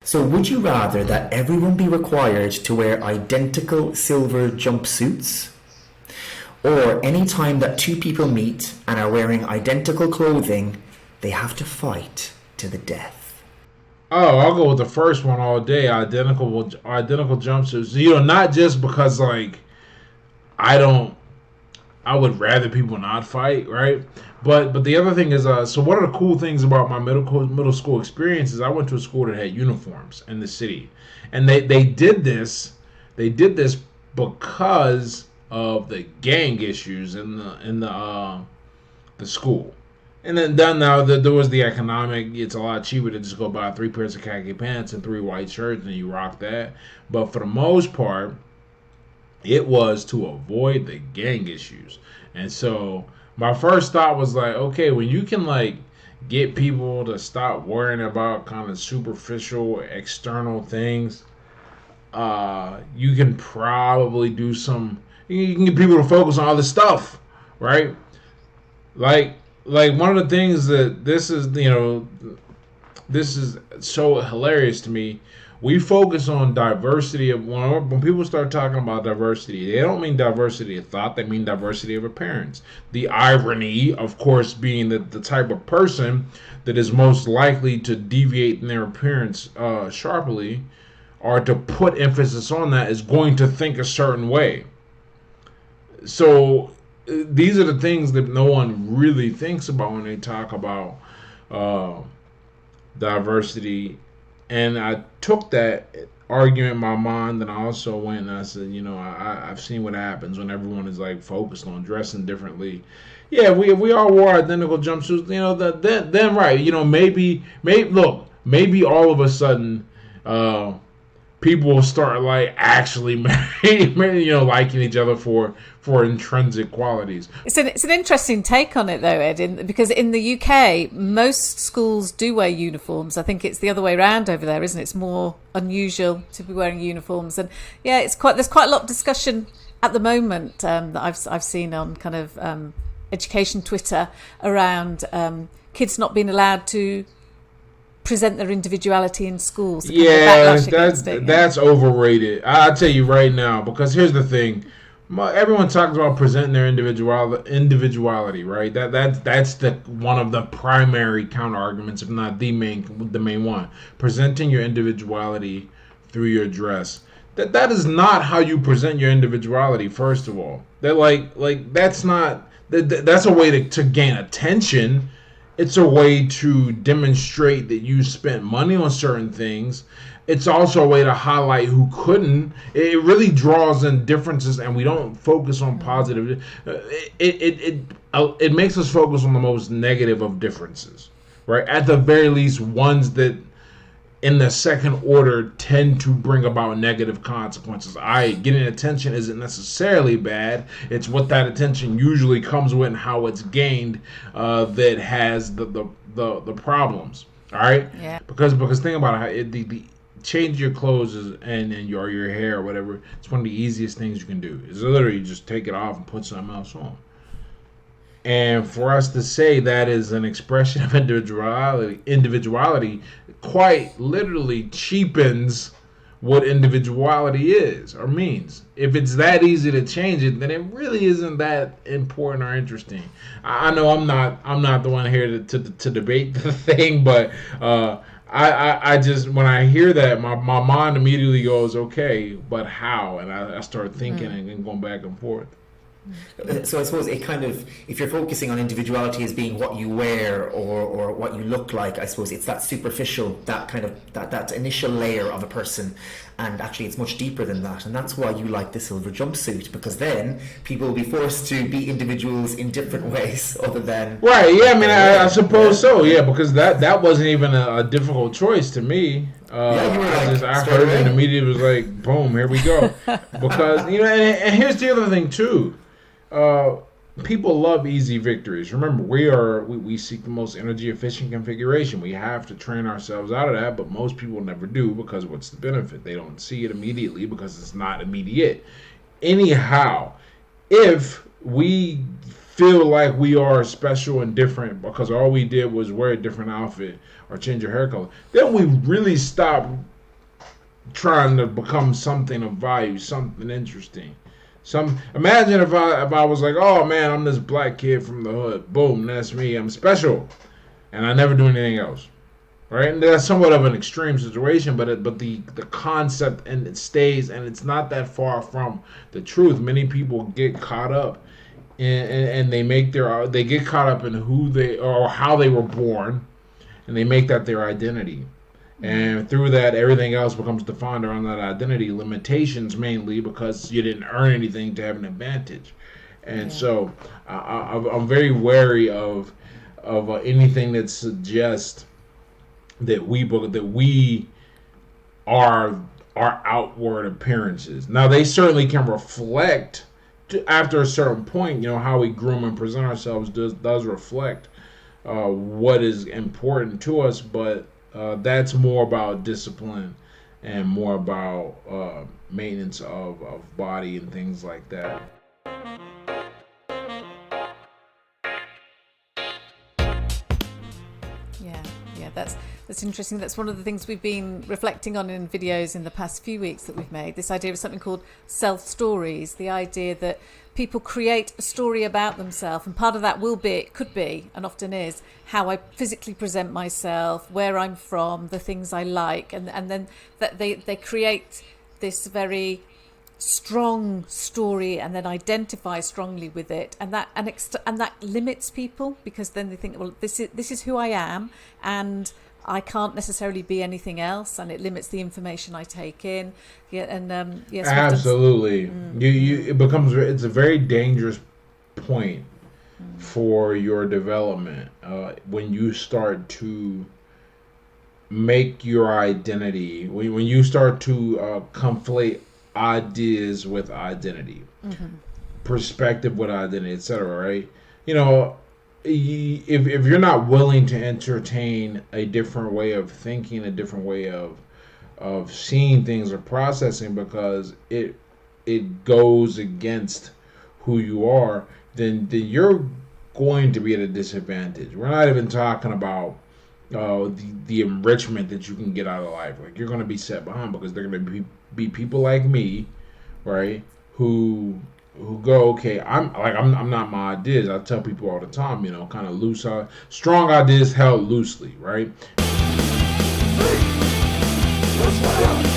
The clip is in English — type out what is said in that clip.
So would you rather that everyone be required to wear identical silver jumpsuits, or any time that two people meet and are wearing identical clothing, they have to fight to the death? Oh, I'll go with the first one all day. Identical jumpsuits. Not just because like I don't. I would rather people not fight, right? But the other thing is, so one of the cool things about my middle school experience is I went to a school that had uniforms in the city, and they did this. They did this because of the gang issues in the school. And then done now that there was the economic, it's a lot cheaper to just go buy three pairs of khaki pants and three white shirts and you rock that. But for the most part, it was to avoid the gang issues. And so my first thought was like, okay, when you can like get people to stop worrying about kind of superficial external things, you can probably do some. You can get people to focus on other stuff, right? Like one of the things that this is so hilarious to me. We focus on diversity of when people start talking about diversity, they don't mean diversity of thought, they mean diversity of appearance. The irony, of course, being that the type of person that is most likely to deviate in their appearance sharply or to put emphasis on that is going to think a certain way. So these are the things that no one really thinks about when they talk about uh, diversity. And I took that argument in my mind, and I also went and I said, I've seen what happens when everyone is like focused on dressing differently. Yeah, we all wore identical jumpsuits. Then right, maybe all of a sudden, people will start like actually liking each other for intrinsic qualities. It's an interesting take on it though, Ed, because in the UK most schools do wear uniforms. I think it's the other way around over there, isn't it? It's more unusual to be wearing uniforms, and yeah, there's quite a lot of discussion at the moment that I've seen on kind of education Twitter around kids not being allowed to present their individuality in schools. Yeah, that's overrated. I'll tell you right now, because here's the thing. Everyone talks about presenting their individuality, right? That's the one of the primary counter arguments, if not the main one. Presenting your individuality through your dress. That is not how you present your individuality. First of all, that's not that's a way to gain attention. It's a way to demonstrate that you spent money on certain things. It's also a way to highlight who couldn't. It really draws in differences, and we don't focus on positive. It makes us focus on the most negative of differences, right? At the very least, ones that in the second order tend to bring about negative consequences. Getting attention isn't necessarily bad. It's what that attention usually comes with and how it's gained that has the problems. All right. Yeah. Because think about it. The change your clothes and your hair or whatever. It's one of the easiest things you can do. It's literally just take it off and put something else on. And for us to say that is an expression of individuality quite literally cheapens what individuality is or means. If it's that easy to change it, then it really isn't that important or interesting. I know I'm not the one here to debate the thing, but I just, when I hear that, my mind immediately goes, okay, but how? And I start thinking and going back and forth. So I suppose it kind of, if you're focusing on individuality as being what you wear or what you look like, I suppose it's that superficial, that kind of that initial layer of a person, and actually it's much deeper than that, and that's why you like the silver jumpsuit, because then people will be forced to be individuals in different ways other than right. Yeah, I mean, I suppose so. Yeah, because that wasn't even a difficult choice to me. I heard it and immediately was like, boom, here we go. Because and here's the other thing too. People love easy victories. Remember, we seek the most energy efficient configuration. We have to train ourselves out of that, but most people never do, because what's the benefit? They don't see it immediately because it's not immediate. Anyhow, if we feel like we are special and different because all we did was wear a different outfit or change your hair color, then we really stop trying to become something of value, something interesting. Imagine if I was like, oh man, I'm this black kid from the hood. Boom, that's me. I'm special, and I never do anything else. Right, and that's somewhat of an extreme situation, but the concept, and it stays, and it's not that far from the truth. Many people get caught up, and they get caught up in who they or how they were born, and they make that their identity. And through that, everything else becomes defined around that identity. Limitations mainly because you didn't earn anything to have an advantage. And so I'm very wary of anything that suggests that we are our outward appearances. Now, they certainly can reflect after a certain point. How we groom and present ourselves does reflect what is important to us, but that's more about discipline and more about maintenance of body and things like that. Yeah, that's interesting. That's one of the things we've been reflecting on in videos in the past few weeks that we've made. This idea of something called self-stories, the idea that people create a story about themselves, and part of that could be, and often is, how I physically present myself, where I'm from, the things I like, and then that they create this very strong story and then identify strongly with it, and that limits people, because then they think, well, this is who I am, and I can't necessarily be anything else, and it limits the information I take in. Yes, absolutely. It's a very dangerous point for your development when you start to make your identity, when you start to conflate ideas with identity, perspective with identity, etc. Right? If you're not willing to entertain a different way of thinking, a different way of seeing things or processing, because it goes against who you are, then you're going to be at a disadvantage. We're not even talking about the enrichment that you can get out of life. Like, you're going to be set behind, because they're going to be people like me, right, who go, okay, I'm not my ideas. I tell people all the time, kind of loose, strong ideas held loosely, right? Hey,